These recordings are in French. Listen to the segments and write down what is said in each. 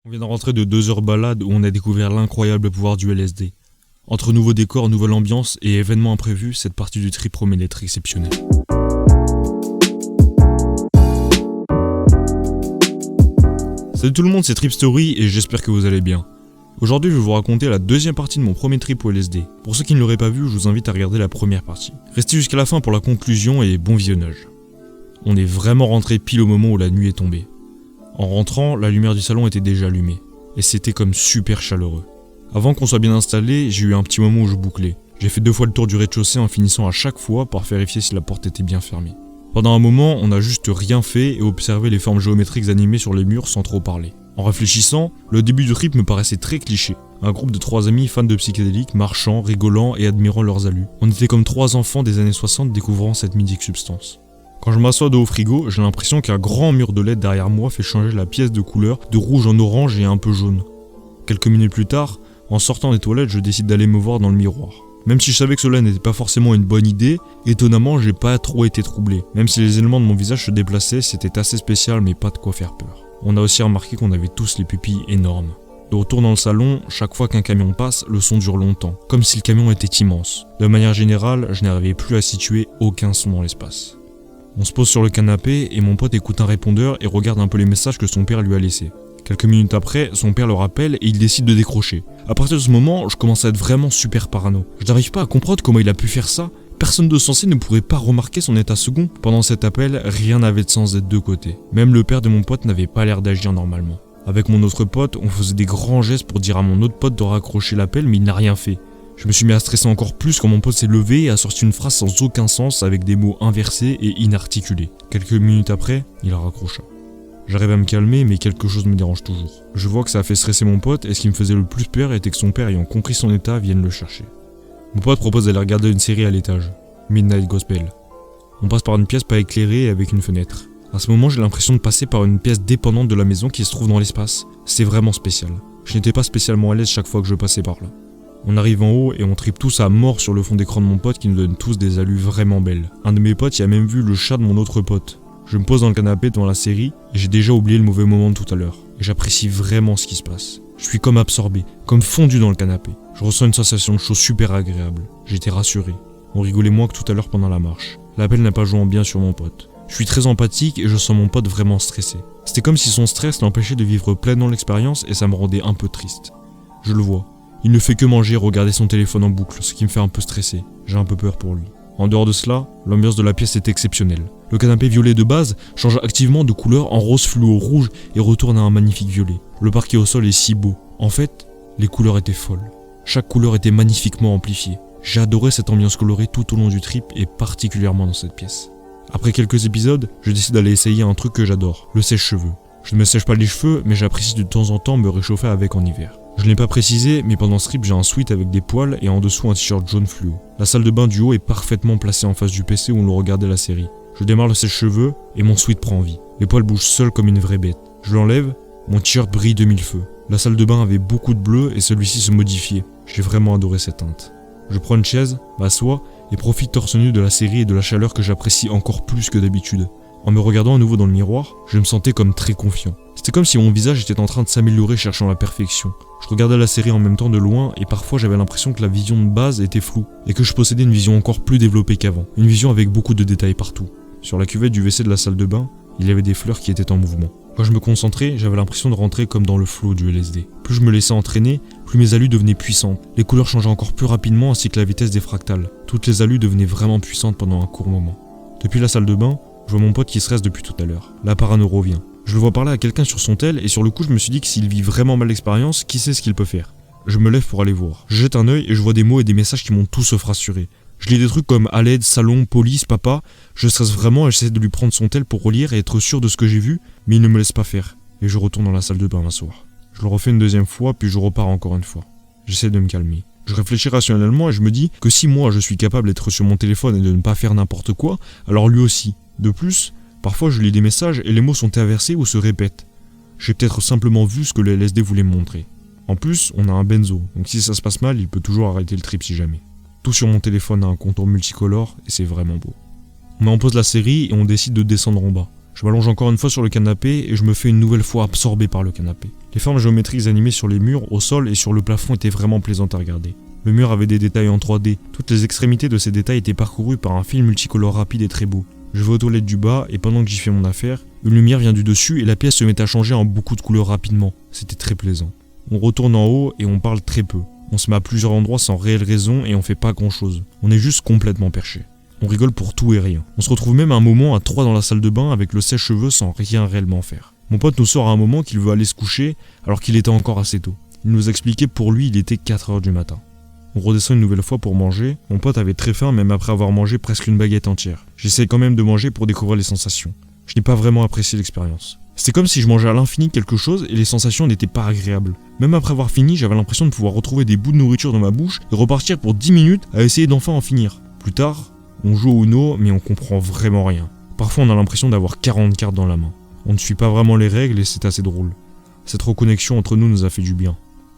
On vient de rentrer de 2 heures balade où on a découvert l'incroyable pouvoir du LSD. Entre nouveaux décors, nouvelle ambiance et événements imprévus, cette partie du trip promet d'être exceptionnelle. Salut tout le monde, c'est Trip Story et j'espère que vous allez bien. Aujourd'hui, je vais vous raconter la deuxième partie de mon premier trip au LSD. Pour ceux qui ne l'auraient pas vu, je vous invite à regarder la première partie. Restez jusqu'à la fin pour la conclusion et bon visionnage. On est vraiment rentré pile au moment où la nuit est tombée. En rentrant, la lumière du salon était déjà allumée, et c'était comme super chaleureux. Avant qu'on soit bien installé, j'ai eu un petit moment où je bouclais. J'ai fait 2 fois le tour du rez-de-chaussée en finissant à chaque fois par vérifier si la porte était bien fermée. Pendant un moment, on n'a juste rien fait et observé les formes géométriques animées sur les murs sans trop parler. En réfléchissant, le début du trip me paraissait très cliché. Un groupe de 3 amis fans de psychédéliques marchant, rigolant et admirant leurs alus. On était comme 3 enfants des années 60 découvrant cette mythique substance. Quand je m'assois dos au frigo, j'ai l'impression qu'un grand mur de LED derrière moi fait changer la pièce de couleur de rouge en orange et un peu jaune. Quelques minutes plus tard, en sortant des toilettes, je décide d'aller me voir dans le miroir. Même si je savais que cela n'était pas forcément une bonne idée, étonnamment j'ai pas trop été troublé. Même si les éléments de mon visage se déplaçaient, c'était assez spécial mais pas de quoi faire peur. On a aussi remarqué qu'on avait tous les pupilles énormes. De retour dans le salon, chaque fois qu'un camion passe, le son dure longtemps, comme si le camion était immense. De manière générale, je n'arrivais plus à situer aucun son dans l'espace. On se pose sur le canapé et mon pote écoute un répondeur et regarde un peu les messages que son père lui a laissés. Quelques minutes après, son père le rappelle et il décide de décrocher. À partir de ce moment, je commence à être vraiment super parano. Je n'arrive pas à comprendre comment il a pu faire ça. Personne de sensé ne pourrait pas remarquer son état second. Pendant cet appel, rien n'avait de sens des deux côtés. Même le père de mon pote n'avait pas l'air d'agir normalement. Avec mon autre pote, on faisait des grands gestes pour dire à mon autre pote de raccrocher l'appel, mais il n'a rien fait. Je me suis mis à stresser encore plus quand mon pote s'est levé et a sorti une phrase sans aucun sens avec des mots inversés et inarticulés. Quelques minutes après, il raccrocha. J'arrive à me calmer, mais quelque chose me dérange toujours. Je vois que ça a fait stresser mon pote et ce qui me faisait le plus peur était que son père, ayant compris son état, vienne le chercher. Mon pote propose d'aller regarder une série à l'étage, Midnight Gospel. On passe par une pièce pas éclairée et avec une fenêtre. À ce moment, j'ai l'impression de passer par une pièce dépendante de la maison qui se trouve dans l'espace. C'est vraiment spécial. Je n'étais pas spécialement à l'aise chaque fois que je passais par là. On arrive en haut et on tripe tous à mort sur le fond d'écran de mon pote qui nous donne tous des allus vraiment belles. Un de mes potes y a même vu le chat de mon autre pote. Je me pose dans le canapé devant la série et j'ai déjà oublié le mauvais moment de tout à l'heure. Et j'apprécie vraiment ce qui se passe. Je suis comme absorbé, comme fondu dans le canapé. Je ressens une sensation de chaud super agréable. J'étais rassuré. On rigolait moins que tout à l'heure pendant la marche. L'appel n'a pas joué en bien sur mon pote. Je suis très empathique et je sens mon pote vraiment stressé. C'était comme si son stress l'empêchait de vivre pleinement l'expérience et ça me rendait un peu triste. Je le vois. Il ne fait que manger et regarder son téléphone en boucle, ce qui me fait un peu stressé. J'ai un peu peur pour lui. En dehors de cela, l'ambiance de la pièce est exceptionnelle. Le canapé violet de base change activement de couleur en rose fluo rouge et retourne à un magnifique violet. Le parquet au sol est si beau. En fait, les couleurs étaient folles. Chaque couleur était magnifiquement amplifiée. J'ai adoré cette ambiance colorée tout au long du trip et particulièrement dans cette pièce. Après quelques épisodes, je décide d'aller essayer un truc que j'adore, le sèche-cheveux. Je ne me sèche pas les cheveux, mais j'apprécie de temps en temps me réchauffer avec en hiver. Je ne l'ai pas précisé, mais pendant ce trip, j'ai un sweat avec des poils et en dessous un t-shirt jaune fluo. La salle de bain du haut est parfaitement placée en face du PC où l'on regardait la série. Je démarre le sèche-cheveux et mon sweat prend vie. Les poils bougent seuls comme une vraie bête. Je l'enlève, mon t-shirt brille de 1000 feux. La salle de bain avait beaucoup de bleu et celui-ci se modifiait. J'ai vraiment adoré cette teinte. Je prends une chaise, m'assois et profite torse nu de la série et de la chaleur que j'apprécie encore plus que d'habitude. En me regardant à nouveau dans le miroir, je me sentais comme très confiant. C'était comme si mon visage était en train de s'améliorer cherchant la perfection. Je regardais la série en même temps de loin et parfois j'avais l'impression que la vision de base était floue et que je possédais une vision encore plus développée qu'avant. Une vision avec beaucoup de détails partout. Sur la cuvette du WC de la salle de bain, il y avait des fleurs qui étaient en mouvement. Quand je me concentrais, j'avais l'impression de rentrer comme dans le flow du LSD. Plus je me laissais entraîner, plus mes allus devenaient puissantes. Les couleurs changeaient encore plus rapidement ainsi que la vitesse des fractales. Toutes les allus devenaient vraiment puissantes pendant un court moment. Depuis la salle de bain, je vois mon pote qui se reste depuis tout à l'heure. La parano revient. Je le vois parler à quelqu'un sur son tel et sur le coup je me suis dit que s'il vit vraiment mal l'expérience, qui sait ce qu'il peut faire. Je me lève pour aller voir. Je jette un œil et je vois des mots et des messages qui m'ont tous rassuré. Je lis des trucs comme à l'aide, salon, police, papa. Je stresse vraiment et j'essaie de lui prendre son tel pour relire et être sûr de ce que j'ai vu, mais il ne me laisse pas faire. Et je retourne dans la salle de bain m'asseoir. Je le refais une deuxième fois puis je repars encore une fois. J'essaie de me calmer. Je réfléchis rationnellement et je me dis que si moi je suis capable d'être sur mon téléphone et de ne pas faire n'importe quoi, alors lui aussi. De plus, parfois je lis des messages et les mots sont inversés ou se répètent. J'ai peut-être simplement vu ce que le LSD voulait me montrer. En plus, on a un benzo, donc si ça se passe mal, il peut toujours arrêter le trip si jamais. Tout sur mon téléphone a un contour multicolore et c'est vraiment beau. On met en pause la série et on décide de descendre en bas. Je m'allonge encore une fois sur le canapé et je me fais une nouvelle fois absorber par le canapé. Les formes géométriques animées sur les murs, au sol et sur le plafond étaient vraiment plaisantes à regarder. Le mur avait des détails en 3D. Toutes les extrémités de ces détails étaient parcourues par un fil multicolore rapide et très beau. Je vais aux toilettes du bas et pendant que j'y fais mon affaire, une lumière vient du dessus et la pièce se met à changer en beaucoup de couleurs rapidement. C'était très plaisant. On retourne en haut et on parle très peu. On se met à plusieurs endroits sans réelle raison et on fait pas grand chose. On est juste complètement perché. On rigole pour tout et rien. On se retrouve même un moment à 3 dans la salle de bain avec le sèche-cheveux sans rien réellement faire. Mon pote nous sort à un moment qu'il veut aller se coucher alors qu'il était encore assez tôt. Il nous a expliqué que pour lui il était 4h du matin. On redescend une nouvelle fois pour manger. Mon pote avait très faim même après avoir mangé presque une baguette entière. J'essaie quand même de manger pour découvrir les sensations. Je n'ai pas vraiment apprécié l'expérience. C'était comme si je mangeais à l'infini quelque chose et les sensations n'étaient pas agréables. Même après avoir fini, j'avais l'impression de pouvoir retrouver des bouts de nourriture dans ma bouche et repartir pour 10 minutes à essayer d'enfin en finir. Plus tard, on joue au Uno mais on comprend vraiment rien. Parfois on a l'impression d'avoir 40 cartes dans la main. On ne suit pas vraiment les règles et c'est assez drôle. Cette reconnexion entre nous a fait du bien.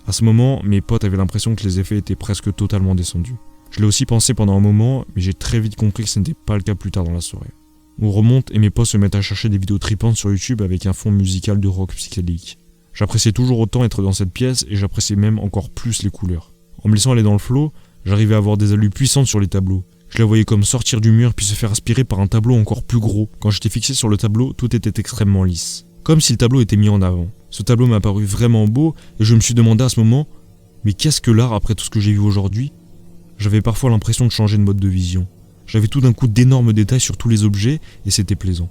À ce moment, mes potes avaient l'impression que les effets étaient presque totalement descendus. Je l'ai aussi pensé pendant un moment, mais j'ai très vite compris que ce n'était pas le cas plus tard dans la soirée. On remonte et mes potes se mettent à chercher des vidéos tripantes sur YouTube avec un fond musical de rock psychédélique. J'appréciais toujours autant être dans cette pièce et j'appréciais même encore plus les couleurs. En me laissant aller dans le flow, j'arrivais à avoir des allus puissantes sur les tableaux. Je la voyais comme sortir du mur puis se faire aspirer par un tableau encore plus gros. Quand j'étais fixé sur le tableau, tout était extrêmement lisse. Comme si le tableau était mis en avant. Ce tableau m'a paru vraiment beau et je me suis demandé à ce moment, mais qu'est-ce que l'art après tout ce que j'ai vu aujourd'hui ? J'avais parfois l'impression de changer de mode de vision. J'avais tout d'un coup d'énormes détails sur tous les objets et c'était plaisant.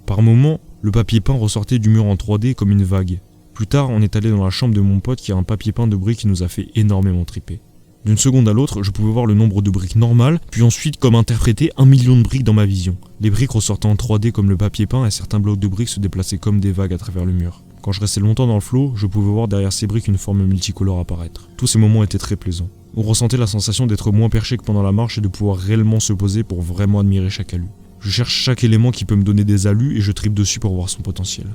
Par moments, le papier peint ressortait du mur en 3D comme une vague. Plus tard, on est allé dans la chambre de mon pote qui a un papier peint de briques qui nous a fait énormément triper. D'une seconde à l'autre, je pouvais voir le nombre de briques normales, puis ensuite comme interpréter 1 million de briques dans ma vision. Les briques ressortaient en 3D comme le papier peint et certains blocs de briques se déplaçaient comme des vagues à travers le mur. Quand je restais longtemps dans le flow, je pouvais voir derrière ces briques une forme multicolore apparaître. Tous ces moments étaient très plaisants. On ressentait la sensation d'être moins perché que pendant la marche et de pouvoir réellement se poser pour vraiment admirer chaque alu. Je cherche chaque élément qui peut me donner des alus et je tripe dessus pour voir son potentiel.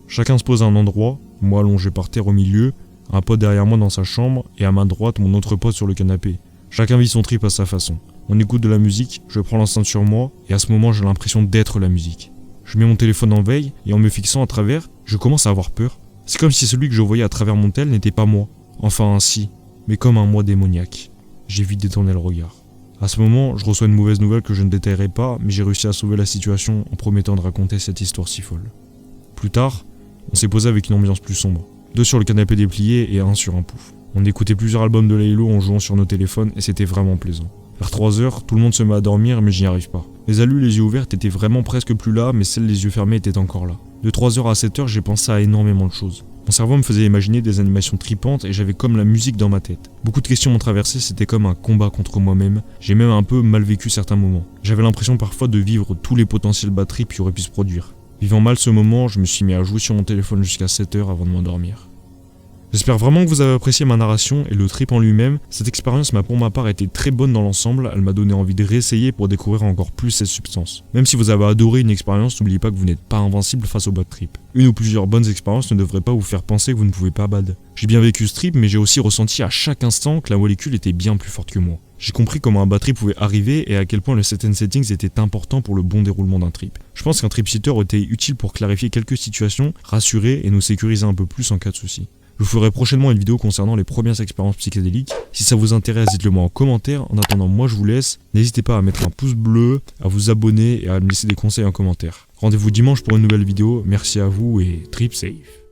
Chacun se pose à un endroit, moi allongé par terre au milieu, un pote derrière moi dans sa chambre et à ma droite mon autre pote sur le canapé. Chacun vit son trip à sa façon. On écoute de la musique, je prends l'enceinte sur moi et à ce moment j'ai l'impression d'être la musique. Je mets mon téléphone en veille et en me fixant à travers, je commence à avoir peur. C'est comme si celui que je voyais à travers mon tel n'était pas moi. Enfin ainsi, mais comme un moi démoniaque. J'ai vite détourné le regard. À ce moment, je reçois une mauvaise nouvelle que je ne détaillerai pas, mais j'ai réussi à sauver la situation en promettant de raconter cette histoire si folle. Plus tard, on s'est posé avec une ambiance plus sombre. 2 sur le canapé déplié et 1 sur un pouf. On écoutait plusieurs albums de Laylo en jouant sur nos téléphones et c'était vraiment plaisant. Vers 3h, tout le monde se met à dormir mais j'y arrive pas. Les alus les yeux ouverts étaient vraiment presque plus là mais celles les yeux fermés étaient encore là. De 3h à 7h, j'ai pensé à énormément de choses. Mon cerveau me faisait imaginer des animations tripantes et j'avais comme la musique dans ma tête. Beaucoup de questions m'ont traversé, c'était comme un combat contre moi-même. J'ai même un peu mal vécu certains moments. J'avais l'impression parfois de vivre tous les potentiels bad trips qui auraient pu se produire. Vivant mal ce moment, je me suis mis à jouer sur mon téléphone jusqu'à 7h avant de m'endormir. J'espère vraiment que vous avez apprécié ma narration et le trip en lui-même. Cette expérience m'a pour ma part été très bonne dans l'ensemble, elle m'a donné envie de réessayer pour découvrir encore plus cette substance. Même si vous avez adoré une expérience, n'oubliez pas que vous n'êtes pas invincible face au bad trip. Une ou plusieurs bonnes expériences ne devraient pas vous faire penser que vous ne pouvez pas bad. J'ai bien vécu ce trip, mais j'ai aussi ressenti à chaque instant que la molécule était bien plus forte que moi. J'ai compris comment un bad trip pouvait arriver et à quel point le set and settings était important pour le bon déroulement d'un trip. Je pense qu'un trip sitter était utile pour clarifier quelques situations, rassurer et nous sécuriser un peu plus en cas de souci. Je vous ferai prochainement une vidéo concernant les premières expériences psychédéliques. Si ça vous intéresse, dites-le moi en commentaire. En attendant, moi je vous laisse. N'hésitez pas à mettre un pouce bleu, à vous abonner et à me laisser des conseils en commentaire. Rendez-vous dimanche pour une nouvelle vidéo. Merci à vous et trip safe.